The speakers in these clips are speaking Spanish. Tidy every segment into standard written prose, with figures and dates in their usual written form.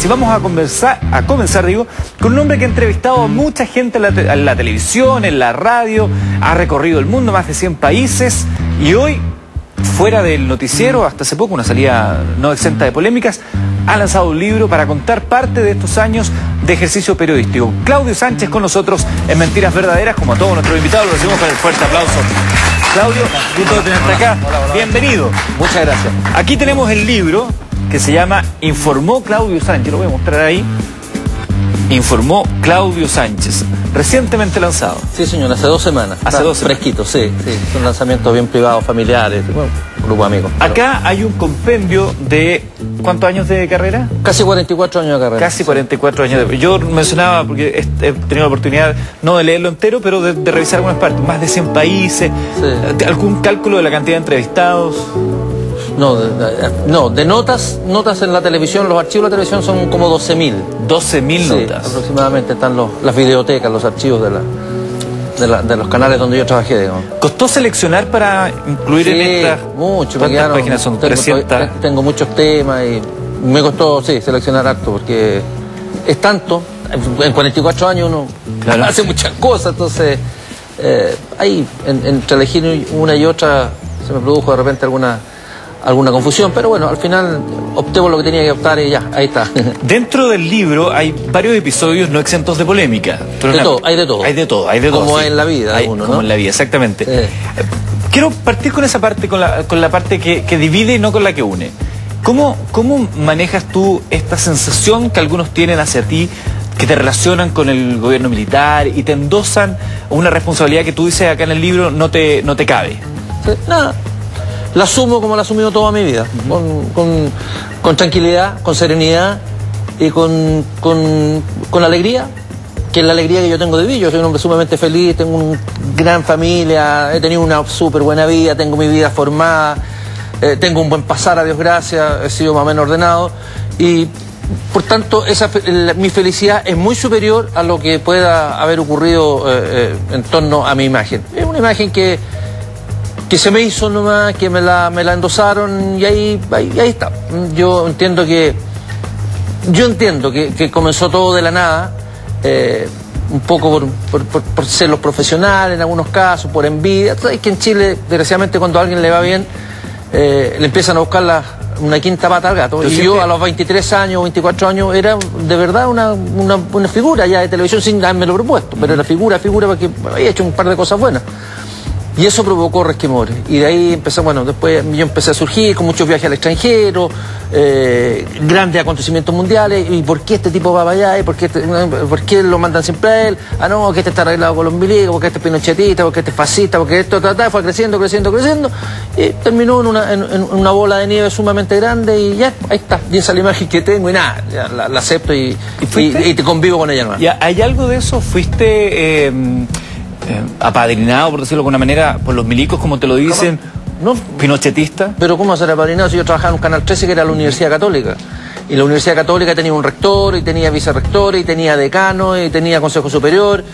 Si vamos a comenzar, digo, con un hombre que ha entrevistado a mucha gente en la televisión, en la radio, ha recorrido el mundo, más de 100 países, y hoy, fuera del noticiero, hasta hace poco, una salida no exenta de polémicas, ha lanzado un libro para contar parte de estos años de ejercicio periodístico. Claudio Sánchez con nosotros en Mentiras Verdaderas, como a todos nuestros invitados, lo recibimos con el fuerte aplauso. Claudio, gusto de tenerte acá. Hola. Bienvenido. Muchas gracias. Aquí tenemos el libro que se llama Informó Claudio Sánchez, lo voy a mostrar ahí. Informó Claudio Sánchez, recientemente lanzado. Sí, señor, hace 2 semanas. Hace 2 semanas. Fresquito, sí. Son lanzamientos bien privados, familiares, bueno, grupo de amigos. Acá hay un compendio de... ¿Cuántos años de carrera? Casi 44 años de carrera. Casi 44 años de... Yo mencionaba, porque he tenido la oportunidad no de leerlo entero, pero de revisar algunas partes. Más de 100 países. Sí. ¿Algún cálculo de la cantidad de entrevistados? No, de notas en la televisión, los archivos de la televisión son como 12.000. 12.000 notas. Aproximadamente están las videotecas, los archivos de los canales donde yo trabajé, digamos. ¿Costó seleccionar para incluir en estas? Mucho. ¿Cuántas páginas son? 300. Tengo muchos temas y me costó, seleccionar harto, porque es tanto. En 44 años uno hace muchas cosas, entonces ahí, entre elegir una y otra, se me produjo de repente alguna confusión, pero bueno, al final opté por lo que tenía que optar y ya, ahí está. Dentro del libro hay varios episodios no exentos de polémica. Hay de todo. Hay de todo. Como en la vida, como en la vida, exactamente. Sí. Quiero partir con esa parte, con la parte que divide y no con la que une. ¿Cómo manejas tú esta sensación que algunos tienen hacia ti, que te relacionan con el gobierno militar y te endosan una responsabilidad que tú dices acá en el libro no te cabe? Sí, nada. La asumo como la he asumido toda mi vida, con tranquilidad, con serenidad y con alegría, que es la alegría que yo tengo de vivir. Yo soy un hombre sumamente feliz, tengo una gran familia, he tenido una súper buena vida, tengo mi vida formada, tengo un buen pasar, a Dios gracias, he sido más o menos ordenado y por tanto mi felicidad es muy superior a lo que pueda haber ocurrido en torno a mi imagen. Es una imagen que se me hizo nomás, que me la endosaron y ahí está. Yo entiendo que comenzó todo de la nada, un poco por ser los profesionales en algunos casos, por envidia. Es que en Chile, desgraciadamente, cuando a alguien le va bien, le empiezan a buscar una quinta pata al gato. Y yo a los 23 años, 24 años, era de verdad una figura ya de televisión sin haberme lo propuesto, pero era figura porque había hecho un par de cosas buenas. Y eso provocó resquemores. Y de ahí empezó, después yo empecé a surgir con muchos viajes al extranjero, grandes acontecimientos mundiales. ¿Y por qué este tipo va para allá? ¿Y por qué lo mandan siempre a él? Ah, no, que este está arreglado con los milicos, porque este es pinochetista, porque este es fascista, porque esto, fue creciendo. Y terminó en una bola de nieve sumamente grande y ya, ahí está. Y esa es la imagen que tengo y nada, ya la acepto y te convivo con ella nomás. ¿Hay algo de eso? ¿Fuiste apadrinado, por decirlo de alguna manera, por los milicos, como te lo dicen? No, ¿Pinochetista? Pero ¿cómo ser apadrinado si yo trabajaba en un Canal 13 que era la Universidad Católica? Y la Universidad Católica tenía un rector, y tenía vicerrector, y tenía decano, y tenía consejo superior.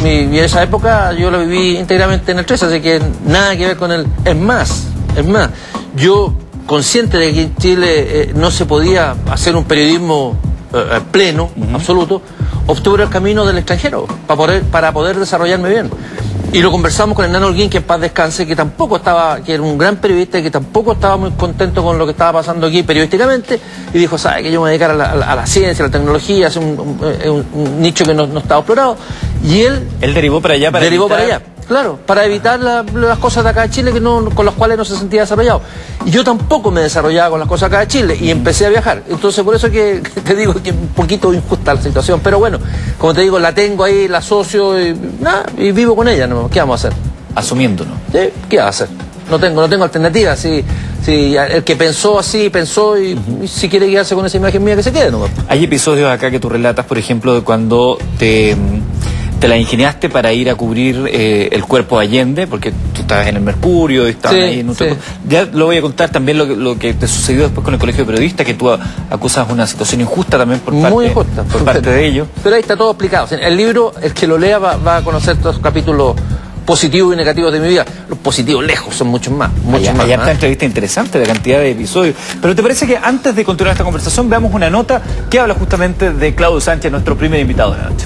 Y en esa época yo lo viví íntegramente en el 13, así que nada que ver con él. Es más, yo, consciente de que en Chile no se podía hacer un periodismo pleno, absoluto, opté por el camino del extranjero para poder desarrollarme bien. Y lo conversamos con Hernán Holguín, que en paz descanse, que era un gran periodista y que tampoco estaba muy contento con lo que estaba pasando aquí periodísticamente, y dijo, ¿sabe que yo me voy a dedicar a la ciencia, a la tecnología, es un nicho que no estaba explorado? Y él derivó para allá claro, para evitar las cosas de acá de Chile con las cuales no se sentía desarrollado. Y yo tampoco me desarrollaba con las cosas acá de Chile y empecé a viajar. Entonces por eso que te digo que es un poquito injusta la situación. Pero bueno, como te digo, la tengo ahí, la asocio y vivo con ella, ¿no? ¿Qué vamos a hacer? Asumiéndolo. ¿Sí? ¿Qué va a hacer? No tengo alternativa. Si el que pensó así, pensó y si quiere quedarse con esa imagen mía, que se quede, ¿no? Hay episodios acá que tú relatas, por ejemplo, de cuando te la ingeniaste para ir a cubrir el cuerpo de Allende, porque tú estabas en el Mercurio y estabas ahí en otro... Ya lo voy a contar también lo que te sucedió después con el Colegio de Periodistas, que tú acusas una situación injusta también por parte de ellos. Pero ahí está todo explicado. El libro, el que lo lea va a conocer todos los capítulos positivos y negativos de mi vida. Los positivos lejos son muchos más. Hay esta entrevista interesante, la cantidad de episodios. Pero ¿te parece que antes de continuar esta conversación veamos una nota que habla justamente de Claudio Sánchez, nuestro primer invitado de la noche?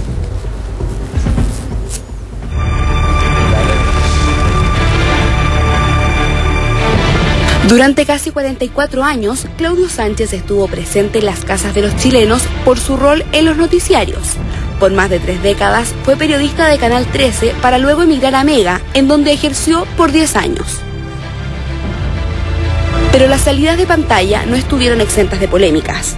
Durante casi 44 años, Claudio Sánchez estuvo presente en las casas de los chilenos por su rol en los noticiarios. Por más de 3 décadas fue periodista de Canal 13 para luego emigrar a Mega, en donde ejerció por 10 años. Pero las salidas de pantalla no estuvieron exentas de polémicas.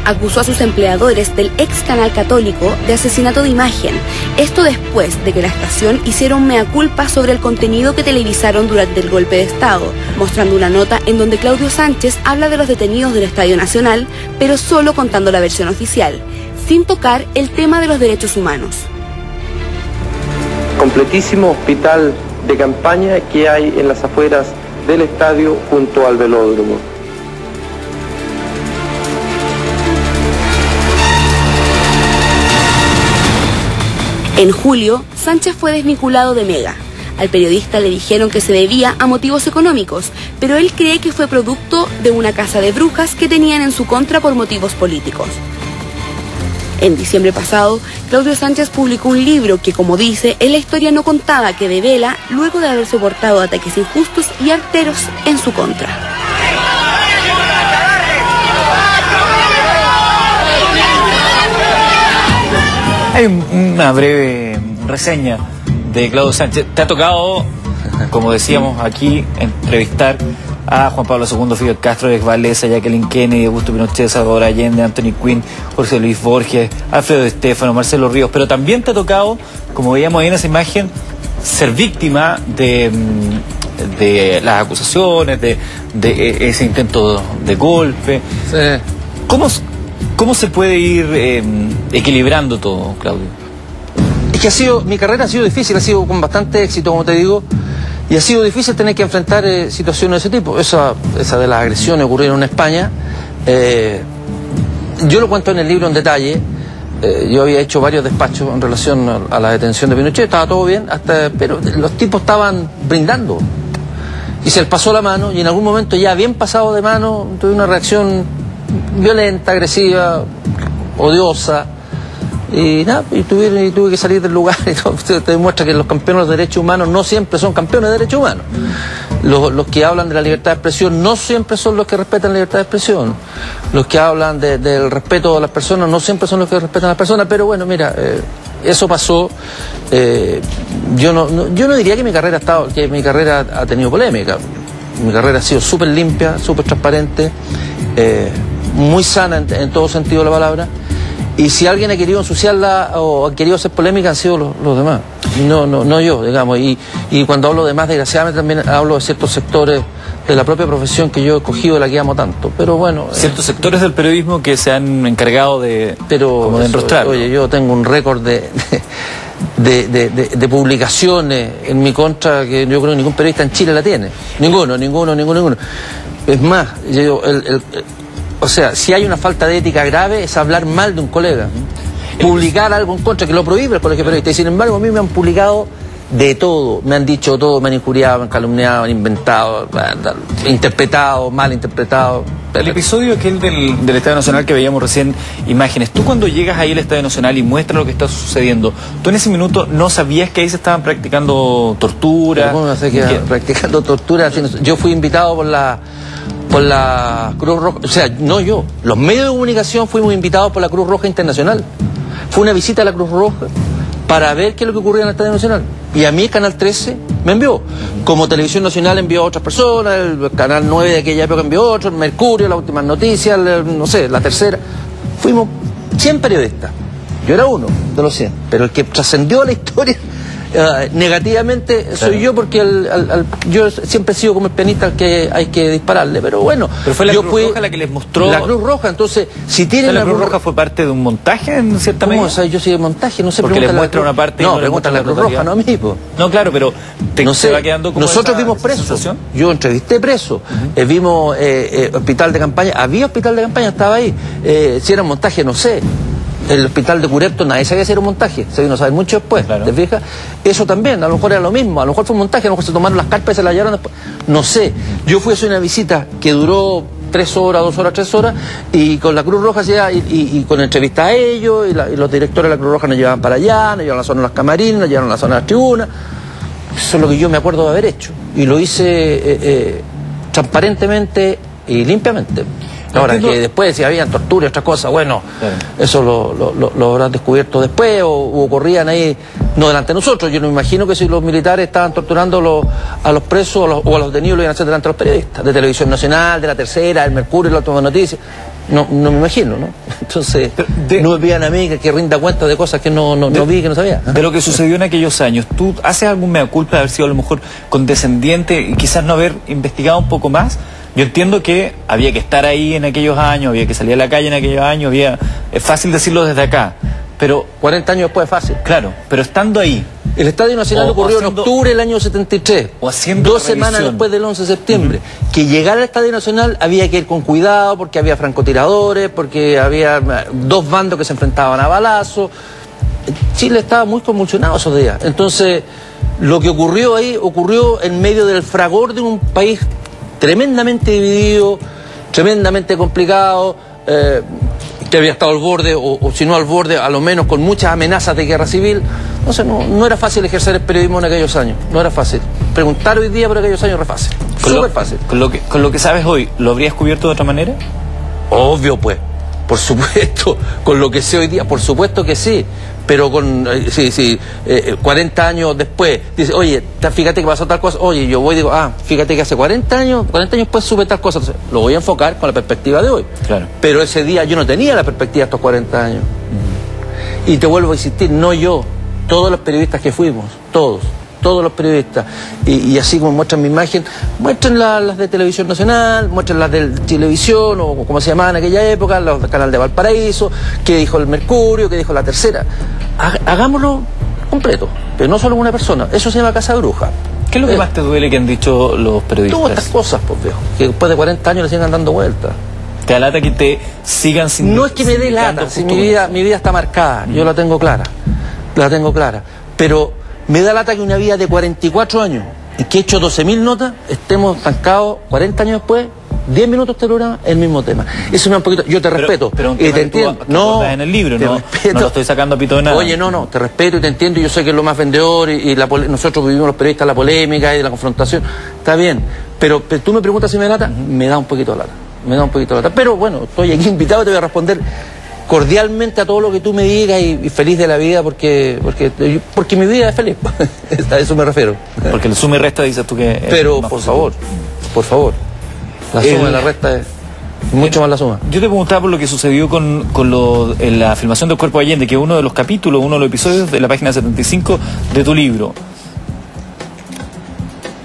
Acusó a sus empleadores del ex canal católico de asesinato de imagen. Esto después de que la estación hiciera un mea culpa sobre el contenido que televisaron durante el golpe de Estado, mostrando una nota en donde Claudio Sánchez habla de los detenidos del Estadio Nacional, pero solo contando la versión oficial, sin tocar el tema de los derechos humanos. Completísimo hospital de campaña que hay en las afueras del estadio junto al velódromo. En julio, Sánchez fue desvinculado de Mega. Al periodista le dijeron que se debía a motivos económicos, pero él cree que fue producto de una casa de brujas que tenían en su contra por motivos políticos. En diciembre pasado, Claudio Sánchez publicó un libro que, como dice, es la historia no contada que devela luego de haber soportado ataques injustos y arteros en su contra. Hay una breve reseña de Claudio Sánchez. Te ha tocado, como decíamos aquí, entrevistar a Juan Pablo II, Fidel Castro, Lech Walesa, Jacqueline Kennedy, Augusto Pinochet, Salvador Allende, Anthony Quinn, Jorge Luis Borges, Alfredo Di Stéfano, Marcelo Ríos. Pero también te ha tocado, como veíamos ahí en esa imagen, ser víctima de las acusaciones, de ese intento de golpe. Sí. ¿Cómo se puede ir equilibrando todo, Claudio? Es que mi carrera ha sido difícil, ha sido con bastante éxito, como te digo, y ha sido difícil tener que enfrentar situaciones de ese tipo. Esa de las agresiones ocurrieron en España. Yo lo cuento en el libro en detalle. Yo había hecho varios despachos en relación a la detención de Pinochet, estaba todo bien, pero los tipos estaban brindando. Y se les pasó la mano, y en algún momento ya bien pasado de mano, tuve una reacción violenta, agresiva, odiosa, y nada, y tuve que salir del lugar. Y te demuestra que los campeones de derechos humanos no siempre son campeones de derechos humanos. Los que hablan de la libertad de expresión no siempre son los que respetan la libertad de expresión. Los que hablan del respeto a las personas no siempre son los que respetan a las personas. Pero bueno, mira, eso pasó. Yo no diría que mi carrera ha tenido polémica. Mi carrera ha sido súper limpia, súper transparente, muy sana en todo sentido de la palabra. Y si alguien ha querido ensuciarla o ha querido hacer polémica, han sido los demás, no yo, digamos. Y cuando hablo de más, desgraciadamente también hablo de ciertos sectores de la propia profesión que yo he escogido, de la que amo tanto. Pero bueno, ciertos sectores del periodismo que se han encargado de enrostrar. Oye, yo tengo un récord de publicaciones en mi contra que yo creo que ningún periodista en Chile la tiene. Ninguno. Es más, o sea, si hay una falta de ética grave es hablar mal de un colega, publicar algo en contra, que lo prohíbe el Colegio de Periodistas. Y sin embargo, a mí me han publicado de todo, me han dicho todo, me han injuriado, me han calumniado, me han inventado, interpretado, mal interpretado. El episodio aquel del Estadio Nacional que veíamos recién imágenes, tú cuando llegas ahí al Estadio Nacional y muestras lo que está sucediendo, tú en ese minuto no sabías que ahí se estaban practicando tortura. ¿Cómo no sé qué practicando tortura? Yo fui invitado por la Cruz Roja, o sea, no yo, los medios de comunicación fuimos invitados por la Cruz Roja Internacional. Fue una visita a la Cruz Roja para ver qué es lo que ocurría en el Estadio Nacional. Y a mí Canal 13 me envió. Como Televisión Nacional envió a otras personas, el Canal 9 de aquella época envió a otros, Mercurio, Las Últimas Noticias, no sé, La Tercera. Fuimos 100 periodistas. Yo era uno de los 100. Pero el que trascendió la historia negativamente soy yo, porque yo siempre he sido como el pianista al que hay que dispararle, pero bueno. Pero fue la Cruz Roja la que les mostró. La Cruz Roja, entonces, si tienen. ¿La Cruz Roja fue parte de un montaje en cierta medida? ¿Cómo? O sea, yo soy de montaje, no sé. Porque les muestra una parte. No, preguntan a la Cruz Roja, no a mí. No, claro, pero no sé, se va quedando como nosotros vimos presos. Yo entrevisté presos. Vimos hospital de campaña. Había hospital de campaña, estaba ahí. Si era montaje, no sé. el hospital de Curepto nadie sabía si era un montaje, se vino a saber mucho después, claro. ¿te fijas? Eso también, a lo mejor era lo mismo, a lo mejor fue un montaje, a lo mejor se tomaron las carpas y se las llevaron después, no sé. Yo fui a hacer una visita que duró 3 horas, 2 horas, 3 horas, y con la Cruz Roja y con entrevistas a ellos, y los directores de la Cruz Roja nos llevaban para allá, nos llevaban a la zona de los camarines, nos llevaban a la zona de las tribunas. Eso es lo que yo me acuerdo de haber hecho, y lo hice transparentemente y limpiamente. Ahora, que después si habían tortura y otras cosas, bueno, claro, eso lo habrán descubierto después o ocurrían ahí, no delante de nosotros. Yo no me imagino que si los militares estaban torturando a los presos o a los detenidos lo iban a hacer delante de los periodistas, de Televisión Nacional, de La Tercera, del Mercurio, la Última Noticia. No me imagino, ¿no? Entonces, no me pidan a mí que rinda cuenta de cosas que no vi, que no sabía. De lo que sucedió en aquellos años, ¿tú haces algún mea culpa de haber sido a lo mejor condescendiente y quizás no haber investigado un poco más? Yo entiendo que había que estar ahí en aquellos años, había que salir a la calle en aquellos años, es fácil decirlo desde acá, pero... 40 años después es fácil. Claro, pero estando ahí... El Estadio Nacional ocurrió en octubre del año 73, 2 semanas después del 11 de septiembre. Que llegar al Estadio Nacional había que ir con cuidado porque había francotiradores, porque había 2 bandos que se enfrentaban a balazos. Chile estaba muy convulsionado esos días. Entonces, lo que ocurrió ahí ocurrió en medio del fragor de un país tremendamente dividido, tremendamente complicado, que había estado al borde, o si no al borde, a lo menos con muchas amenazas de guerra civil. Entonces no era fácil ejercer el periodismo en aquellos años, no era fácil. Preguntar hoy día por aquellos años era fácil, súper fácil. Con lo que sabes hoy, ¿lo habrías cubierto de otra manera? Obvio, pues, por supuesto, con lo que sé hoy día, por supuesto que sí. Pero 40 años después, dice, oye, fíjate que pasó tal cosa, oye, yo voy y digo, fíjate que hace 40 años después supe tal cosa, entonces lo voy a enfocar con la perspectiva de hoy. Claro. Pero ese día yo no tenía la perspectiva de estos 40 años. Y te vuelvo a insistir, no yo, todos los periodistas que fuimos, todos los periodistas, y así como muestran mi imagen, muestran las de Televisión Nacional, muestran las de Televisión, o como se llamaban en aquella época, los del canal de Valparaíso, qué dijo el Mercurio, qué dijo La Tercera. Hagámoslo completo, pero no solo una persona, eso se llama Casa Bruja. ¿Qué es lo que más te duele que han dicho los periodistas? Todas estas cosas, pues viejo, que después de 40 años le sigan dando vueltas. ¿Te da lata que te sigan sin... No es que me dé lata, si mi vida está marcada, yo la tengo clara, pero me da lata que una vida de 44 años, en que he hecho 12.000 notas, estemos estancados 40 años después, 10 minutos de este programa, el mismo tema. Eso me da un poquito... Yo te respeto y te entiendo. No, en el libro, no lo estoy sacando a pito de nada. Oye, no, te respeto y te entiendo, y yo sé que es lo más vendedor, y nosotros vivimos los periodistas la polémica y la confrontación, está bien, pero tú me preguntas si me da lata, me da un poquito de lata. Pero bueno, estoy aquí invitado y te voy a responder cordialmente a todo lo que tú me digas y feliz de la vida porque mi vida es feliz. A eso me refiero. Porque el suma y resta dices tú que... Pero por favor, la suma y la resta es mucho más la suma. Yo te preguntaba por lo que sucedió en la filmación del Cuerpo de Allende, que es uno de los capítulos, uno de los episodios de la página 75 de tu libro.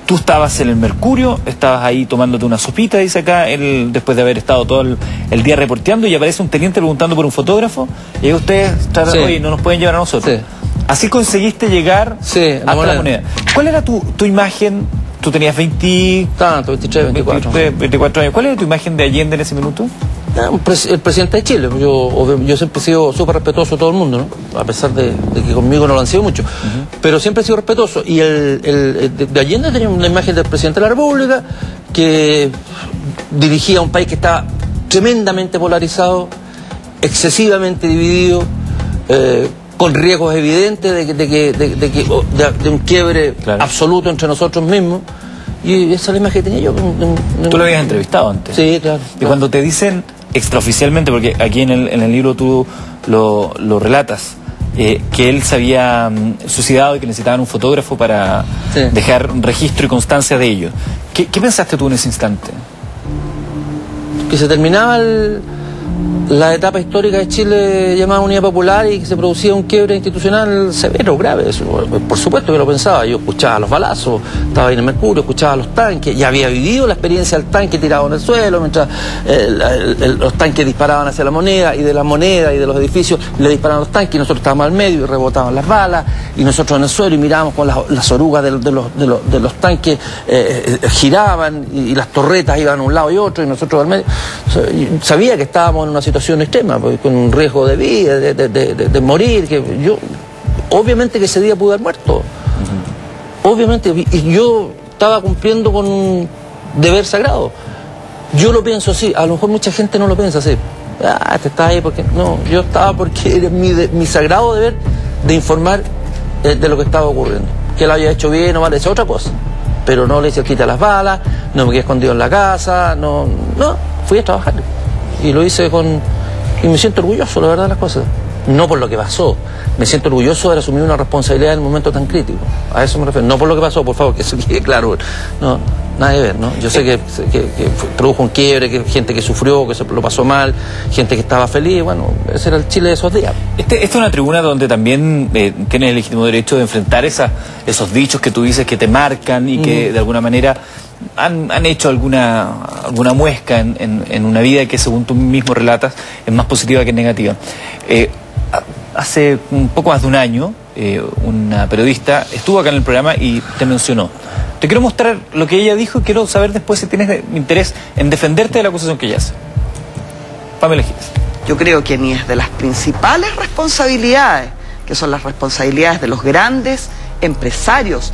Tú estabas en el Mercurio, estabas ahí tomándote una sopita, dice acá, después de haber estado todo el día reporteando, y aparece un teniente preguntando por un fotógrafo, y ahí ustedes tratan, oye, no nos pueden llevar a nosotros. Sí. Así conseguiste llegar hasta la Moneda. ¿Cuál era tu imagen? Tú tenías 24 años. ¿Cuál era tu imagen de Allende en ese minuto? El presidente de Chile. Yo siempre he sido súper respetuoso de todo el mundo, ¿no? A pesar de que conmigo no lo han sido mucho. Pero siempre he sido respetuoso. Y de Allende tenía una imagen del presidente de la República que dirigía un país que estaba tremendamente polarizado, excesivamente dividido, con riesgos evidentes de un quiebre absoluto entre nosotros mismos. Y esa es la imagen que tenía yo. ¿Tú lo habías entrevistado antes? Sí, claro. Y cuando te dicen extraoficialmente, porque aquí en el libro tú lo relatas, que él se había suicidado y que necesitaban un fotógrafo para dejar registro y constancia de ello, ¿qué pensaste tú en ese instante? Que se terminaba la etapa histórica de Chile llamada Unidad Popular y que se producía un quiebre institucional severo, grave. Eso, por supuesto que lo pensaba. Yo escuchaba los balazos, estaba ahí en el Mercurio, escuchaba los tanques, ya había vivido la experiencia del tanque tirado en el suelo, mientras los tanques disparaban hacia la Moneda, y de la Moneda y de los edificios le disparaban los tanques, y nosotros estábamos al medio y rebotaban las balas, y nosotros en el suelo y mirábamos con las orugas de los tanques giraban, y las torretas iban a un lado y otro, y nosotros al medio. Sabía que estábamos estábamos en una situación extrema, pues, con un riesgo de vida, de morir, que yo, obviamente que ese día pude haber muerto, obviamente, y yo estaba cumpliendo con un deber sagrado. Yo lo pienso así, a lo mejor mucha gente no lo piensa así. Te estás ahí porque... No, yo estaba porque era mi sagrado deber de informar de lo que estaba ocurriendo. Que él había hecho bien o mal, es otra cosa. Pero no le hice quita las balas, no me quedé escondido en la casa, no, fui a trabajar. Y lo hice y me siento orgulloso, la verdad, de las cosas. No por lo que pasó, me siento orgulloso de asumir una responsabilidad en un momento tan crítico. A eso me refiero, no por lo que pasó, por favor, que eso quede claro. No, nada que ver, ¿no? Yo sé que produjo un quiebre, que gente que sufrió, que se lo pasó mal, gente que estaba feliz, bueno, ese era el Chile de esos días. Esta es una tribuna donde también tienes el legítimo derecho de enfrentar esos dichos que tú dices que te marcan y que de alguna manera han hecho alguna muesca en una vida que, según tú mismo relatas, es más positiva que negativa. Hace un poco más de un año, una periodista estuvo acá en el programa y te mencionó. Te quiero mostrar lo que ella dijo y quiero saber después si tienes interés en defenderte de la acusación que ella hace. Pamela Giles. Yo creo que ni es de las principales responsabilidades, que son las responsabilidades de los grandes empresarios,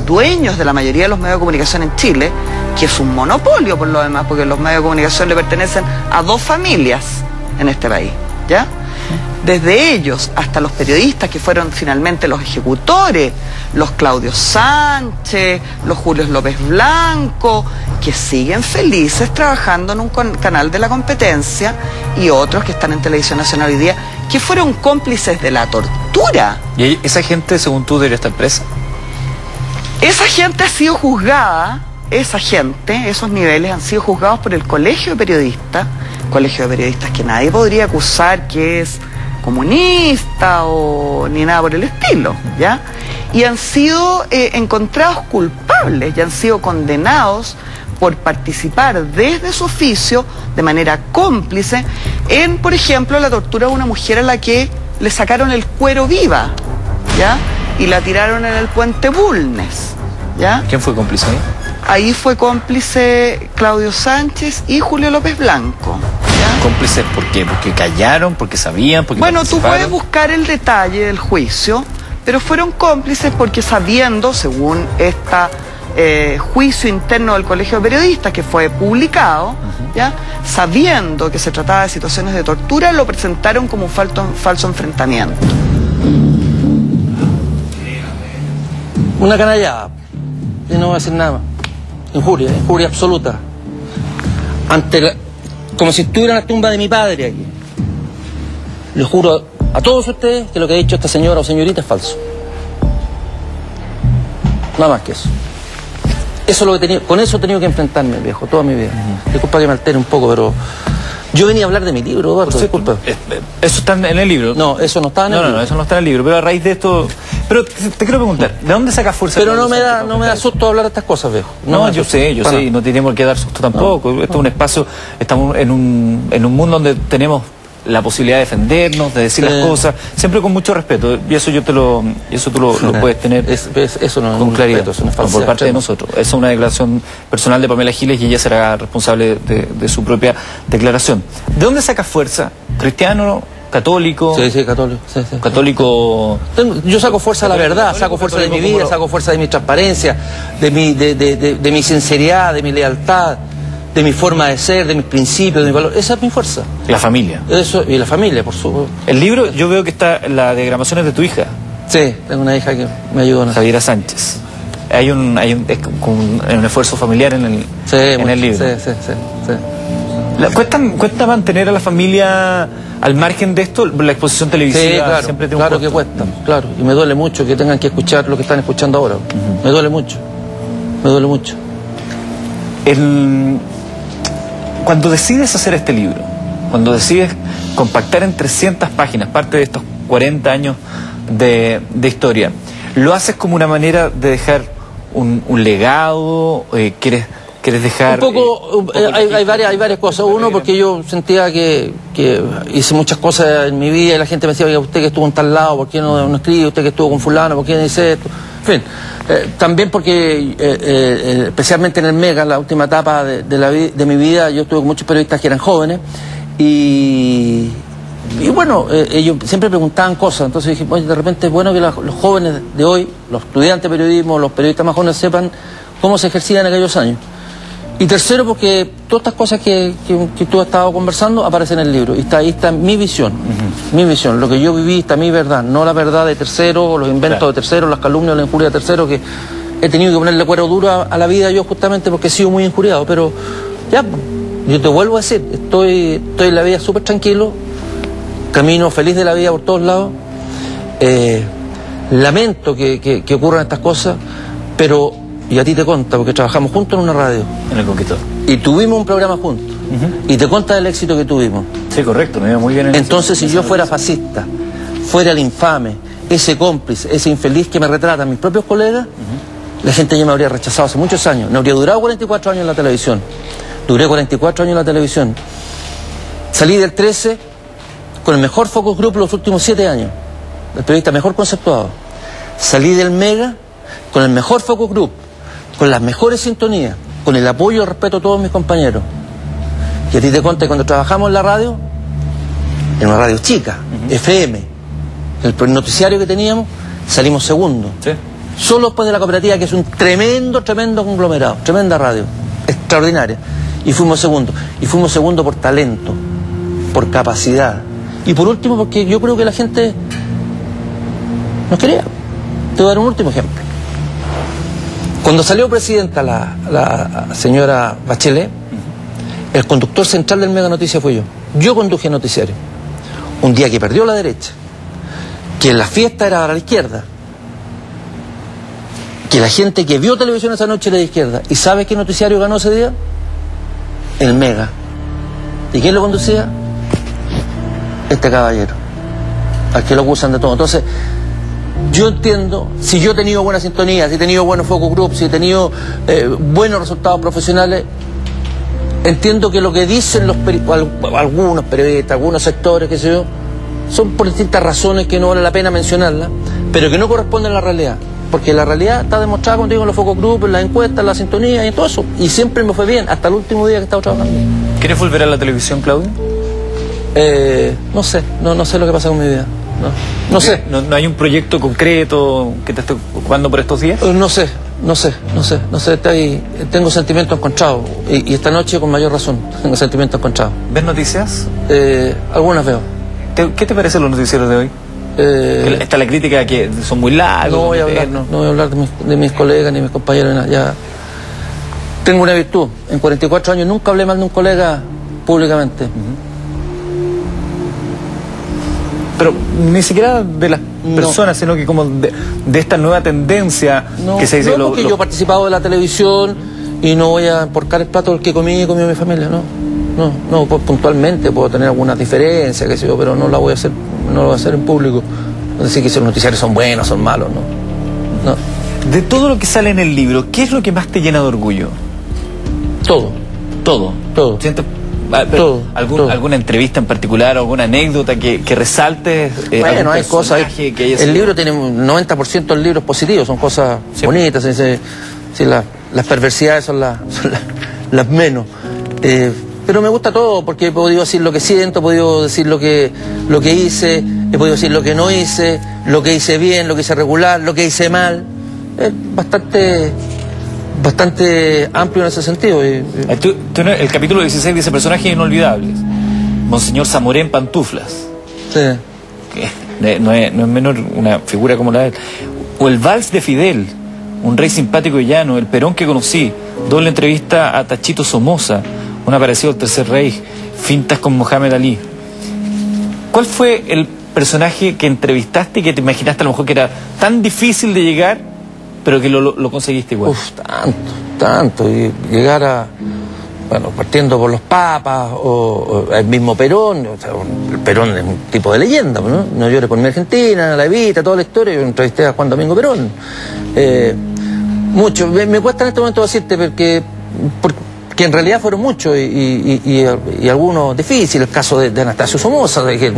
dueños de la mayoría de los medios de comunicación en Chile, que es un monopolio por lo demás, porque los medios de comunicación le pertenecen a 2 familias en este país, ¿ya? Desde ellos hasta los periodistas que fueron finalmente los ejecutores, los Claudio Sánchez, los Julio López Blanco, que siguen felices trabajando en un canal de la competencia, y otros que están en Televisión Nacional hoy día, que fueron cómplices de la tortura. ¿Y esa gente, según tú, debería estar presa? Esa gente ha sido juzgada, esos niveles han sido juzgados por el Colegio de Periodistas, que nadie podría acusar que es comunista o ni nada por el estilo, ¿ya? Y han sido encontrados culpables y han sido condenados por participar desde su oficio de manera cómplice en, por ejemplo, la tortura de una mujer a la que le sacaron el cuero viva, ¿ya? Y la tiraron en el puente Bulnes, ¿ya? ¿Quién fue cómplice ahí? Ahí fue cómplice Claudio Sánchez y Julio López Blanco, ¿ya? ¿Cómplices por qué? ¿Porque callaron? ¿Porque sabían? ¿Porque bueno, tú puedes buscar el detalle del juicio, pero fueron cómplices porque, sabiendo, según juicio interno del Colegio de Periodistas que fue publicado, ¿ya? Sabiendo que se trataba de situaciones de tortura, lo presentaron como un falso enfrentamiento. Una canallada, y no voy a decir nada más. Injuria absoluta. Como si estuviera en la tumba de mi padre aquí. Les juro a todos ustedes que lo que ha dicho esta señora o señorita es falso. Nada más que eso. Eso es lo que con eso he tenido que enfrentarme, viejo, toda mi vida. Disculpa que me altere un poco, pero yo venía a hablar de mi libro, Eduardo, disculpa. ¿Eso está en el libro? No, eso no está en el libro. No, eso no está en el libro, pero a raíz de esto... Pero te quiero preguntar, ¿de dónde sacas fuerza? Pero no me da susto hablar de estas cosas, viejo. No, yo sé, y no tenemos que dar susto tampoco. Esto es un espacio, estamos en un mundo donde tenemos la posibilidad de defendernos, de decir las cosas, siempre con mucho respeto, y eso tú lo puedes tener eso no, con claridad, respeto, eso no es por parte de nosotros. Esa es una declaración personal de Pamela Giles y ella será responsable de su propia declaración. ¿De dónde sacas fuerza? ¿Cristiano? ¿Católico? Sí, católico. Sí. ¿Católico? Yo saco fuerza de la verdad, saco fuerza de mi vida, saco fuerza de mi transparencia, de mi sinceridad, de mi lealtad, de mi forma de ser, de mis principios, de mi valor. Esa es mi fuerza. La familia. Eso, y la familia, por supuesto. El libro, yo veo que está la diagramaciones de tu hija. Sí, tengo una hija que me ayudó. Javiera Sánchez. Hay un esfuerzo familiar en el libro. Sí. ¿Cuesta mantener a la familia al margen de esto? La exposición televisiva sí, claro, siempre tiene un costo. Que cuesta, claro. Y me duele mucho que tengan que escuchar lo que están escuchando ahora. Me duele mucho. Cuando decides hacer este libro, cuando decides compactar en 300 páginas parte de estos 40 años de historia, ¿lo haces como una manera de dejar un legado? ¿Quieres dejar...? Un poco, hay varias cosas. Uno, porque yo sentía que hice muchas cosas en mi vida y la gente me decía, oiga, usted que estuvo en tal lado, ¿por qué no escribe? Usted que estuvo con fulano, ¿por qué no dice esto? En fin, también porque, especialmente en el Mega, la última etapa de mi vida, yo estuve con muchos periodistas que eran jóvenes Y bueno, ellos siempre preguntaban cosas, entonces dije, oye, de repente es bueno que los jóvenes de hoy, los estudiantes de periodismo, los periodistas más jóvenes sepan cómo se ejercían en aquellos años. Y tercero, porque todas estas cosas que tú has estado conversando aparecen en el libro. Y ahí está mi visión, mi visión, lo que yo viví, está mi verdad, no la verdad de terceros, los inventos de terceros, las calumnias, la injuria de terceros, que he tenido que ponerle cuero duro a la vida yo justamente porque he sido muy injuriado. Pero ya, yo te vuelvo a decir, estoy en la vida súper tranquilo, camino feliz de la vida por todos lados, lamento que ocurran estas cosas, pero... Y a ti te conta, porque trabajamos juntos en una radio. En El Conquistador. Y tuvimos un programa juntos. Y te conta del éxito que tuvimos. Sí, correcto, me iba muy bien. Entonces, si yo fuera fascista, fuera el infame, ese cómplice, ese infeliz que me retratan mis propios colegas, la gente ya me habría rechazado hace muchos años. No habría durado 44 años en la televisión. Duré 44 años en la televisión. Salí del 13 con el mejor focus group los últimos 7 años. El periodista mejor conceptuado. Salí del Mega con el mejor focus group, con las mejores sintonías, con el apoyo y el respeto de todos mis compañeros. Y a ti te conté, cuando trabajamos en la radio, en una radio chica, FM, el noticiario que teníamos, salimos segundos. Sí. Solo después de la cooperativa, que es un tremendo conglomerado, tremenda radio, extraordinaria. Y fuimos segundos. Y fuimos segundos por talento, por capacidad. Y por último, porque yo creo que la gente nos quería. Te voy a dar un último ejemplo. Cuando salió presidenta la señora Bachelet, el conductor central del Mega Noticias fui yo. Yo conduje el noticiario. Un día que perdió la derecha, que la fiesta era a la izquierda, que la gente que vio televisión esa noche era de izquierda. ¿Y sabes qué noticiario ganó ese día? El Mega. ¿Y quién lo conducía? Este caballero, al que lo acusan de todo. Entonces, yo entiendo, si yo he tenido buena sintonía, si he tenido buenos focus groups, si he tenido buenos resultados profesionales, entiendo que lo que dicen algunos periodistas, algunos sectores, qué sé yo, son por distintas razones que no vale la pena mencionarlas, pero que no corresponden a la realidad. Porque la realidad está demostrada, como te digo, en los focus groups, en las encuestas, en la sintonía y en todo eso. Y siempre me fue bien, hasta el último día que he estado trabajando. ¿Quieres volver a la televisión, Claudio? No sé, no sé lo que pasa con mi vida. No sé. ¿No hay un proyecto concreto que te esté ocupando por estos días? No sé. Tengo sentimientos encontrados. Y esta noche con mayor razón tengo sentimientos encontrados. ¿Ves noticias? Algunas veo. ¿Qué te parecen los noticieros de hoy? Está la crítica que son muy largos. No voy a hablar de mis colegas ni mis compañeros. Nada. Ya tengo una virtud. En 44 años nunca hablé mal de un colega públicamente. Pero ni siquiera de las personas, sino que como de esta nueva tendencia que se dice... No, porque yo he participado de la televisión y no voy a porcar el plato del que comí y comió mi familia, no, puntualmente puedo tener alguna diferencia, qué sé yo, pero no lo voy a hacer en público. No decir que si los noticiarios son buenos, son malos, no. De todo lo que sale en el libro, ¿qué es lo que más te llena de orgullo? Todo. ¿Sientes todo. ¿Alguna entrevista en particular, alguna anécdota que resalte? Bueno, hay cosas. El libro tiene un 90% del libro es positivo, son cosas bonitas. Las perversidades son las menos. Pero me gusta todo, porque he podido decir lo que siento, he podido decir lo que hice, he podido decir lo que no hice, lo que hice bien, lo que hice regular, lo que hice mal. Es bastante amplio en ese sentido. El capítulo 16 dice personajes inolvidables. Monseñor Zamoré en pantuflas. Sí. Que no es menor una figura como la de él. O el vals de Fidel, un rey simpático y llano, el Perón que conocí, doble entrevista a Tachito Somoza, un aparecido del Tercer Reich, fintas con Mohamed Ali. ¿Cuál fue el personaje que entrevistaste y que te imaginaste a lo mejor que era tan difícil de llegar, pero que lo conseguiste igual? Tanto. Y llegar a... Bueno, partiendo por los papas, o el mismo Perón. O sea, el Perón es un tipo de leyenda, ¿no? No llores por mi Argentina, la Evita, toda la historia. Yo entrevisté a Juan Domingo Perón. Mucho. Me cuesta en este momento decirte, porque en realidad fueron muchos y algunos difíciles. El caso de Anastasio Somoza, que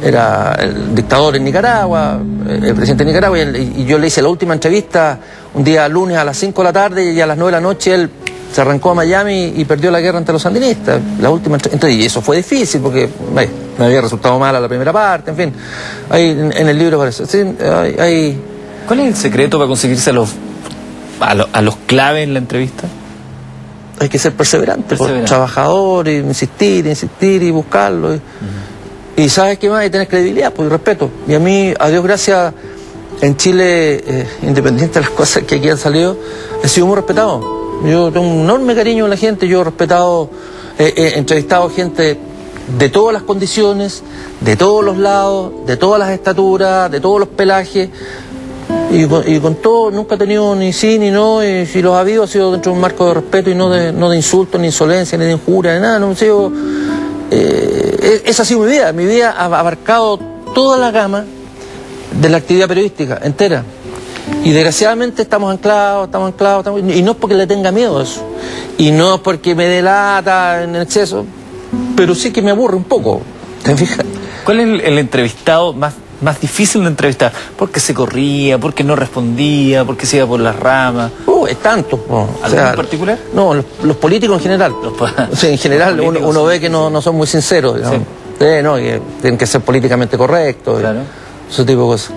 era el dictador en Nicaragua, el presidente de Nicaragua, y yo le hice la última entrevista un día lunes a las 5 de la tarde y a las 9 de la noche él se arrancó a Miami y perdió la guerra ante los sandinistas, la última. Entonces, y eso fue difícil porque me había resultado mala la primera parte, en fin. Ahí en el libro aparece. Sí, ¿Cuál es el secreto para conseguirse a los claves en la entrevista? Hay que ser perseverante. Trabajador, y insistir y buscarlo. Y ¿sabes qué más? Hay que tener credibilidad, pues, y respeto. Y a mí, a Dios gracias, en Chile, independiente de las cosas que aquí han salido, he sido muy respetado. Yo tengo un enorme cariño a la gente, yo he respetado, he entrevistado gente de todas las condiciones, de todos los lados, de todas las estaturas, de todos los pelajes, y con todo nunca he tenido ni sí ni no, y si los ha habido ha sido dentro de un marco de respeto y no de insultos, ni insolencia, ni de injuria, ni nada, no he sido... esa ha sido mi vida ha abarcado toda la gama de la actividad periodística entera. Y desgraciadamente estamos anclados, y no es porque le tenga miedo a eso, y no es porque me delata en exceso, pero sí que me aburre un poco, ¿te fijas? ¿Cuál es el entrevistado más difícil de entrevistar? ¿Porque se corría, porque no respondía, porque se iba por las ramas? Es tanto. ¿Alguno en particular? No, los políticos en general. Sí, en general uno ve que no son muy sinceros, digamos. Sí. No, que tienen que ser políticamente correctos, claro. Ese tipo de cosas.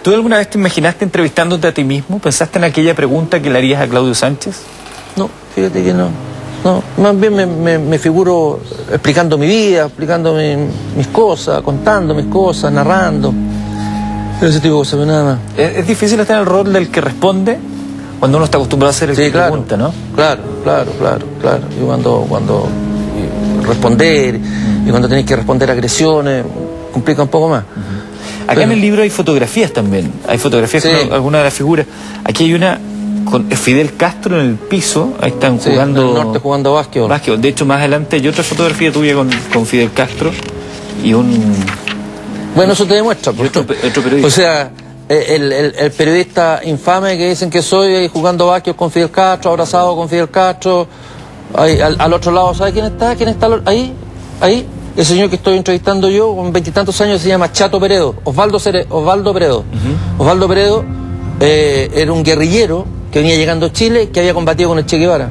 ¿Tú alguna vez te imaginaste entrevistándote a ti mismo? ¿Pensaste en aquella pregunta que le harías a Claudio Sánchez? No, fíjate que no. No, más bien me figuro explicando mi vida, explicando mis cosas, contando mis cosas, narrando. Ese tipo de cosas, nada más. ¿Es difícil estar en el rol del que responde cuando uno está acostumbrado a hacer el que pregunta, no? Claro. Y cuando responder, y cuando tenés que responder agresiones, complica un poco más. Acá en el libro hay fotografías también. Hay fotografías con algunas de las figuras. Aquí hay una con Fidel Castro en el piso. Ahí están jugando... en el norte jugando básquetbol. De hecho, más adelante hay otra fotografía tuya con Fidel Castro y un... Bueno, eso te demuestra. Otro periodista. O sea, el periodista infame que dicen que soy, jugando básquetbol con Fidel Castro, abrazado con Fidel Castro. Ahí, al otro lado, ¿sabe quién está? ¿Quién está ahí? El señor que estoy entrevistando yo, con 20 y tantos años, se llama Chato Peredo, Osvaldo Peredo. Osvaldo Peredo era un guerrillero que venía llegando a Chile, que había combatido con el Che Guevara.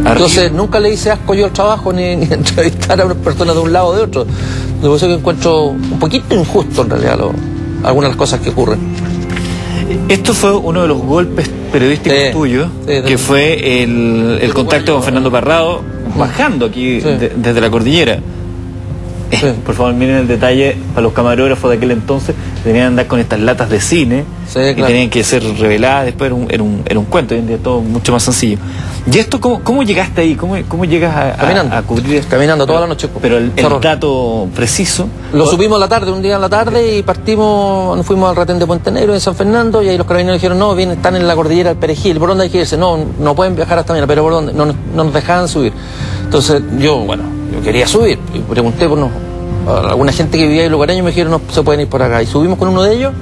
Entonces nunca le hice asco yo al trabajo, ni entrevistar a una persona de un lado o de otro. Por eso que encuentro un poquito injusto en realidad algunas de las cosas que ocurren. Esto fue uno de los golpes periodísticos tuyos, que fue el contacto con Fernando Parrado, bajando aquí desde la cordillera. Por favor, miren el detalle para los camarógrafos de aquel entonces, tenían que andar con estas latas de cine, y tenían que ser reveladas, después era un cuento, hoy en día todo mucho más sencillo. ¿Y esto cómo llegaste ahí? ¿Cómo llegas a cubrir esto? Caminando toda la noche. Pero el dato preciso... Lo subimos la tarde, un día en la tarde, y nos fuimos al retén de Puente Negro en San Fernando, y ahí los carabineros dijeron, no, están en la cordillera del Perejil, ¿por dónde hay que irse? No pueden viajar hasta mañana, pero ¿por dónde? No nos dejaban subir. Entonces yo quería subir, y pregunté por a alguna gente que vivía en lugareño, me dijeron, no se pueden ir por acá, y subimos con uno de ellos,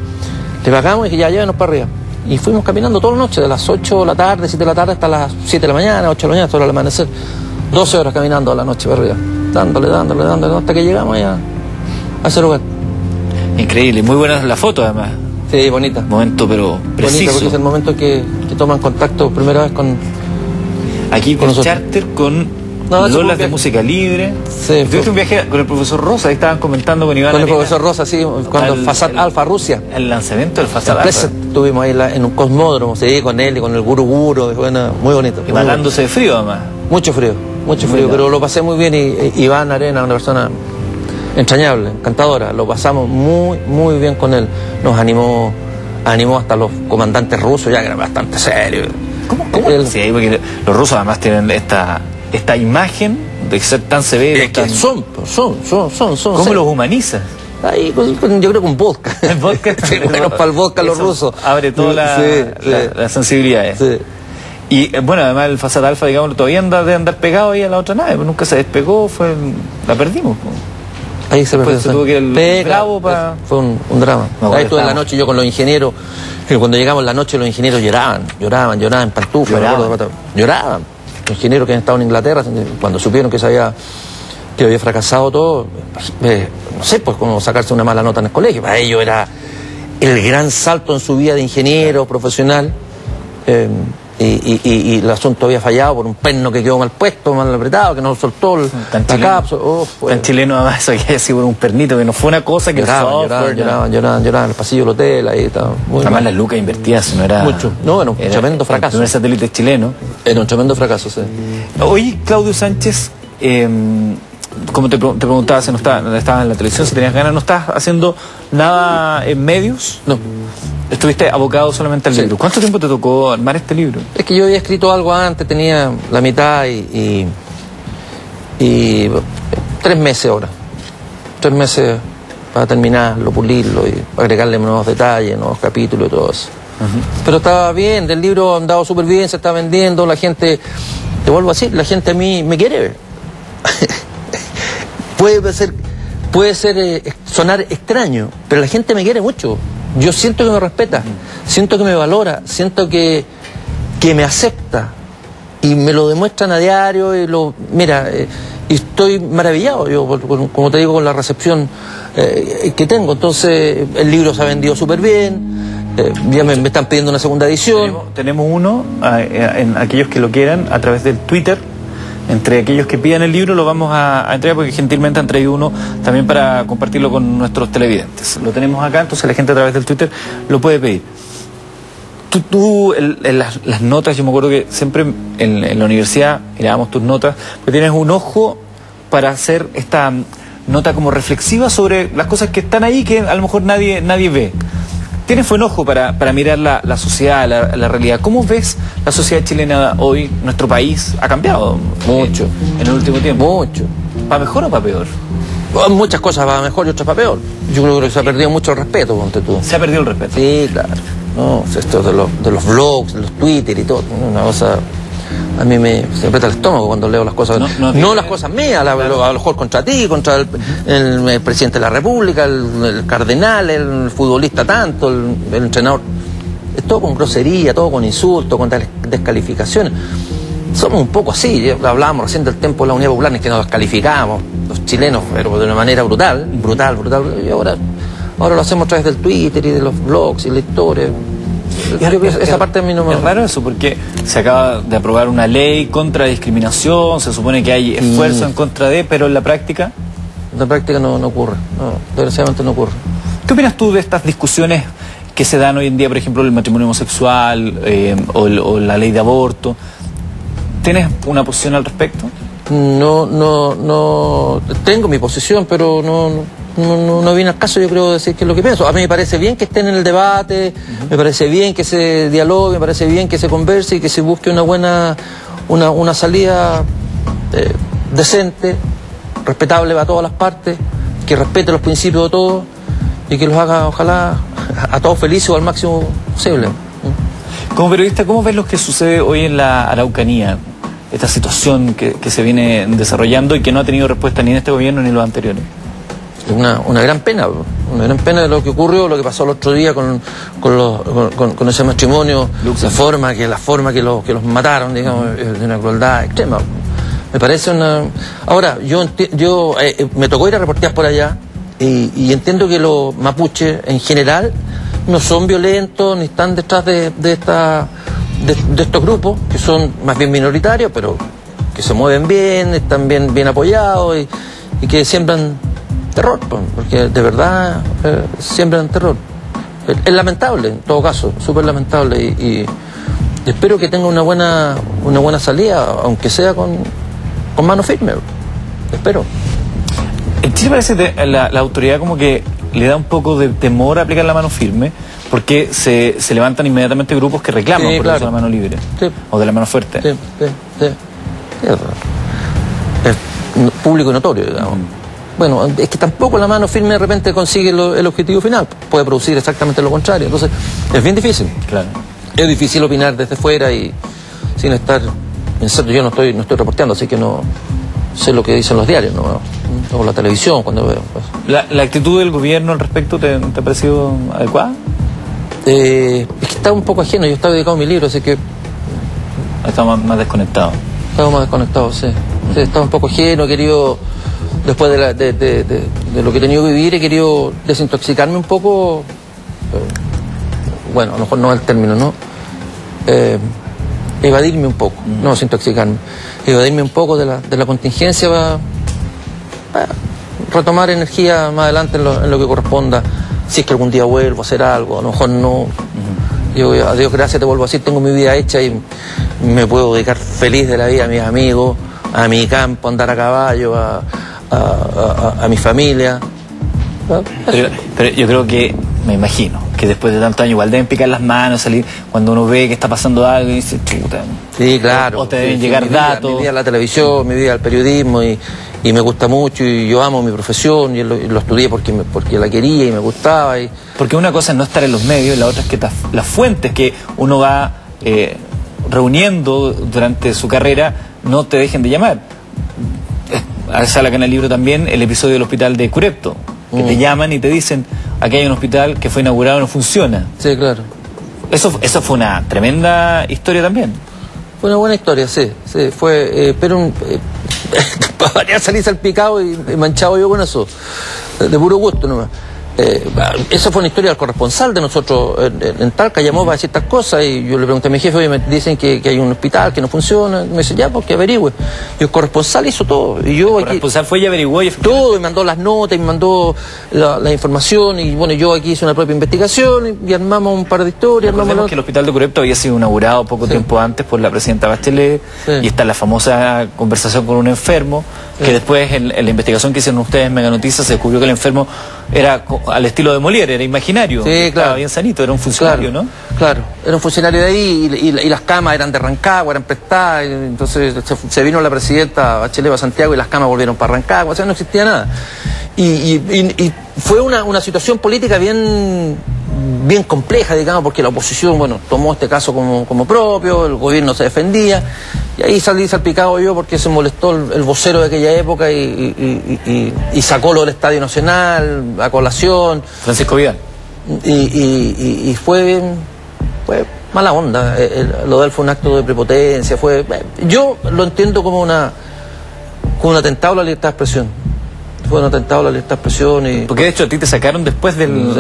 le bajamos y dije, ya, llévenos para arriba. Y fuimos caminando toda la noche, de las 8 de la tarde, 7 de la tarde, hasta las 7 de la mañana, 8 de la mañana, hasta el amanecer. 12 horas caminando a la noche para arriba, dándole, hasta que llegamos allá a ese lugar. Increíble, muy buena la foto además. Sí, bonita. Momento, pero preciso. Bonita, porque es el momento que toman contacto primera vez con... Aquí con charter, con Lolas de música libre. Sí, tuviste un viaje con el profesor Rosa, ahí estaban comentando con Iván. Con el profesor Rosa, sí, cuando Fasad Alfa, Rusia. El lanzamiento del Fasad Alfa. Estuvimos ahí en un cosmódromo, sí, con él y con el Guru Guru, bueno, muy bonito. Y matándose de frío además. Mucho frío, pero lo pasé muy bien, y Iván Arena, una persona entrañable, encantadora, lo pasamos muy bien con él. Nos animó hasta los comandantes rusos, ya que era bastante serio. ¿Cómo? Sí, porque los rusos además tienen esta imagen de ser tan severos. Son. ¿Cómo los humanizas? Ahí, yo creo que un vodka. El vodka. Bueno, para el vodka los rusos. Abre todas las sensibilidades. Sí. Y bueno, además el Fasad Alfa, digamos, todavía de andar pegado ahí a la otra nave, nunca se despegó, la perdimos. Ahí se perdió. Se tuvo que ir fue un drama. Ahí estuve en la noche yo con los ingenieros, que cuando llegamos en la noche los ingenieros lloraban en pantuflas. Lloraban. Los ingenieros que han estado en Inglaterra, cuando supieron que había fracasado todo, no sé, pues cómo sacarse una mala nota en el colegio. Para ellos era el gran salto en su vida de ingeniero profesional, y el asunto había fallado por un perno que quedó mal puesto, mal apretado, que no soltó la cápsula. Tan chileno además eso, que así por un pernito, que no fue una cosa que lloraban en el pasillo del hotel, ahí estaba. Además las lucas invertidas, no era... Mucho. No, era un tremendo fracaso. El primer satélite chileno. Era un tremendo fracaso, sí. Hoy, Claudio Sánchez, como te preguntaba, si no estabas en la televisión, si tenías ganas, ¿no estás haciendo nada en medios? No. Estuviste abocado solamente al libro. ¿Cuánto tiempo te tocó armar este libro? Es que yo había escrito algo antes, tenía la mitad y 3 meses ahora. 3 meses para terminarlo, pulirlo y agregarle nuevos detalles, nuevos capítulos y todo eso. Pero estaba bien, del libro ha andado súper bien, se está vendiendo, la gente, te vuelvo a decir, la gente a mí me quiere ver. Puede sonar extraño, pero la gente me quiere mucho. Yo siento que me respeta, siento que me valora, siento que me acepta y me lo demuestran a diario y y estoy maravillado, yo como te digo, con la recepción que tengo. Entonces el libro se ha vendido súper bien, ya me están pidiendo una segunda edición. Tenemos uno, en aquellos que lo quieran, a través del Twitter. Entre aquellos que pidan el libro lo vamos a entregar, porque gentilmente han traído uno también para compartirlo con nuestros televidentes. Lo tenemos acá, entonces la gente a través del Twitter lo puede pedir. Tú en las notas, yo me acuerdo que siempre en la universidad mirábamos tus notas, pero tienes un ojo para hacer esta nota como reflexiva sobre las cosas que están ahí que a lo mejor nadie ve. Tienes buen ojo para mirar la sociedad, la realidad. ¿Cómo ves la sociedad chilena hoy? Nuestro país ha cambiado mucho en el último tiempo. Mucho. ¿Para mejor o para peor? Muchas cosas para mejor y otras para peor. Yo creo que se ha perdido mucho el respeto, ponte tú. ¿Se ha perdido el respeto? Sí, claro. No, esto de los blogs, de los Twitter y todo, una cosa... A mí se me aprieta el estómago cuando leo las cosas, no las cosas mías, a lo mejor contra ti, contra el presidente de la República, el cardenal, el futbolista tanto, el entrenador. Es todo con grosería, todo con insultos, con descalificaciones. Somos un poco así, hablábamos recién del tiempo de la Unidad Popular en que nos descalificábamos, los chilenos, pero de una manera brutal, y ahora lo hacemos a través del Twitter y de los blogs y lectores. Esa parte a mí no me... Es raro eso, porque se acaba de aprobar una ley contra la discriminación, se supone que hay esfuerzo en contra de, pero en la práctica... En la práctica no ocurre, desgraciadamente no ocurre. ¿Qué opinas tú de estas discusiones que se dan hoy en día, por ejemplo, el matrimonio homosexual o la ley de aborto? ¿Tienes una posición al respecto? No tengo mi posición, pero no viene al caso, yo creo, decir qué es lo que pienso. A mí me parece bien que estén en el debate, me parece bien que se dialogue, me parece bien que se converse y que se busque una salida decente, respetable para todas las partes, que respete los principios de todos y que los haga, ojalá, a todos felices o al máximo posible. Como periodista, ¿cómo ves lo que sucede hoy en la Araucanía? Esta situación que se viene desarrollando y que no ha tenido respuesta ni en este gobierno ni en los anteriores. Una gran pena de lo que ocurrió, lo que pasó el otro día con ese matrimonio, la forma que los mataron, digamos, de una crueldad extrema. Me parece una... Ahora, yo me tocó ir a reportear por allá y entiendo que los mapuches en general no son violentos ni están detrás de estos grupos, que son más bien minoritarios, pero que se mueven bien, están bien apoyados y que siembran terror, porque de verdad siembran terror. Es lamentable, en todo caso, súper lamentable y espero que tenga una buena salida, aunque sea con mano firme. Espero. En Chile parece que la autoridad como que le da un poco de temor a aplicar la mano firme, porque se levantan inmediatamente grupos que reclaman por eso de la mano libre, o de la mano fuerte. Es público y notorio, digamos. Bueno, es que tampoco la mano firme de repente consigue el objetivo final, puede producir exactamente lo contrario, entonces es bien difícil. Claro. Es difícil opinar desde fuera y sin estar pensando. Yo no estoy reporteando, así que no sé lo que dicen los diarios, o la televisión cuando veo. Pues. ¿La actitud del gobierno al respecto te ha parecido adecuada? Es que estaba un poco ajeno, yo estaba dedicado a mi libro, así que... Estaba más desconectado. Estaba más desconectado, sí. Estaba un poco ajeno, he querido... Después de lo que he tenido que vivir, he querido desintoxicarme un poco, bueno, a lo mejor no es el término, ¿no? evadirme un poco, no desintoxicarme, evadirme un poco de la contingencia para retomar energía más adelante en lo que corresponda, si es que algún día vuelvo a hacer algo, a lo mejor no. Yo, a Dios gracias, te vuelvo a decir, tengo mi vida hecha y me puedo dedicar feliz de la vida a mis amigos, a mi campo, a andar a caballo, a mi familia. Pero yo creo que, me imagino, que después de tantos años igual deben picar las manos, salir cuando uno ve que está pasando algo y dice, chuta. Sí, claro. O te deben llegar datos. Mi vida en la televisión, mi vida al periodismo y me gusta mucho y yo amo mi profesión y lo estudié porque la quería y me gustaba. Porque una cosa es no estar en los medios y la otra es que las fuentes que uno va reuniendo durante su carrera no te dejen de llamar. Sale acá en el libro también el episodio del hospital de Curepto, que te llaman y te dicen, aquí hay un hospital que fue inaugurado y no funciona. Sí, claro. Eso fue una tremenda historia también. Fue una buena historia, sí fue, pero para variar salí salpicado y manchado yo con eso, de puro gusto nomás. Esa fue una historia del corresponsal de nosotros en Talca, llamó para decir estas cosas y yo le pregunté a mi jefe, oye, me dicen que hay un hospital que no funciona, me dice, ya, pues que averigüe. Y el corresponsal hizo todo. Y yo el corresponsal fue y averiguó. Todo, y mandó las notas, y me mandó la información, y bueno, yo aquí hice una propia investigación y armamos un par de historias. Recordemos que el hospital de Curepto había sido inaugurado poco tiempo antes por la presidenta Bachelet, y está la famosa conversación con un enfermo, que después en la investigación que hicieron ustedes en Mega Noticias se descubrió que el enfermo era al estilo de Molière, era imaginario, estaba bien sanito, era un funcionario, ¿no? Claro, era un funcionario de ahí y las camas eran de Rancagua, eran prestadas, entonces se vino la presidenta Bachelet a Santiago y las camas volvieron para Rancagua, o sea, no existía nada. Y fue una situación política bien compleja, digamos, porque la oposición, bueno, tomó este caso como propio, el gobierno se defendía, y ahí salí salpicado yo porque se molestó el vocero de aquella época y sacó lo del Estadio Nacional a colación. Francisco Vidal. Y fue mala onda, lo de él fue un acto de prepotencia, yo lo entiendo como un atentado a la libertad de expresión. Fue un atentado a la libertad de expresión. Porque de hecho a ti te sacaron después del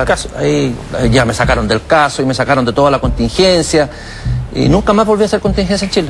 caso. Ahí ya me sacaron del caso y me sacaron de toda la contingencia y nunca más volví a hacer contingencia en Chile.